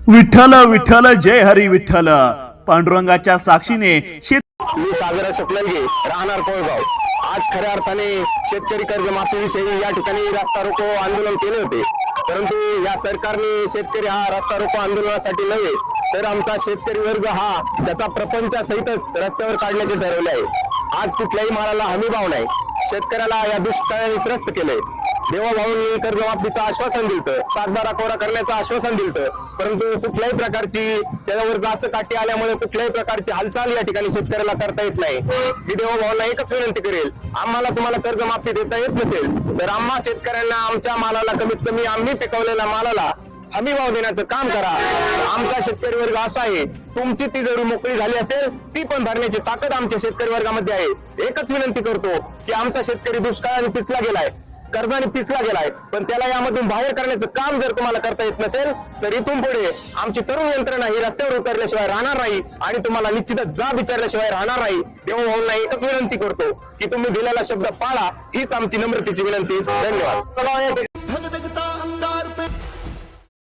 विठ्ठल विठ्ठल जय हरी विठ्ठल पांडुरंगाच्या साक्षीने मी सागर शुक्लंगे राहणार कोळगाव। आज खऱ्या अर्थाने शेतकरी कर्जमाफीविषयी या ठिकाणी रस्ता रोको आंदोलन केले होते, परंतु या सरकारने शेतकरी हा रस्ता रोको आंदोलनासाठी नव्हे तर आमचा शेतकरी वर्ग हा त्याचा प्रपंचासहितच रस्त्यावर काढण्याचे ठरवले आहे। आज कुठल्याही मालाला हमी भाव नाही, शेतकऱ्याला या दुष्काळाने त्रस्त केले। देवाभाऊंनी कर्जमाफीचं आश्वासन दिलं, 7/12 कोरा करण्याचं आश्वासन दिलं, परंतु कुठल्याही प्रकारची त्याच्यावर जाच काठी आल्यामुळे कुठल्याही प्रकारची हालचाल या ठिकाणी शेतकऱ्याला करता येत नाही। मी देवाभाऊंना एकच विनंती करेल, आम्हाला तुम्हाला कर्जमाफी देता येत नसेल तर आम्हा शेतकऱ्यांना आमच्या मालाला कमीत कमी आम्ही पिकवलेल्या मालाला हमी भाव देण्याचं काम करा। आमचा शेतकरी वर्ग असा आहे, तुमची तिजोरी मोकळी झाली असेल ती पण भरण्याची ताकद आमच्या शेतकरी वर्गामध्ये आहे। एकच विनंती करतो की आमचा शेतकरी दुष्काळाने पिसला गेलाय, कर्जाने पिसला गेलाय, पण त्याला यामधून बाहेर करण्याचं काम जर तुम्हाला करता येत नसेल तर इथून पुढे आमची तरुण यंत्रणा ही रस्त्यावर उतरल्याशिवाय राहणार नाही आणि तुम्हाला निश्चितच जाब विचारल्याशिवाय राहणार नाही। देवाभाऊंना एकच विनंती करतो की तुम्ही दिलेला शब्द पाळा, हीच आमची नम्रतेची विनंती। धन्यवाद।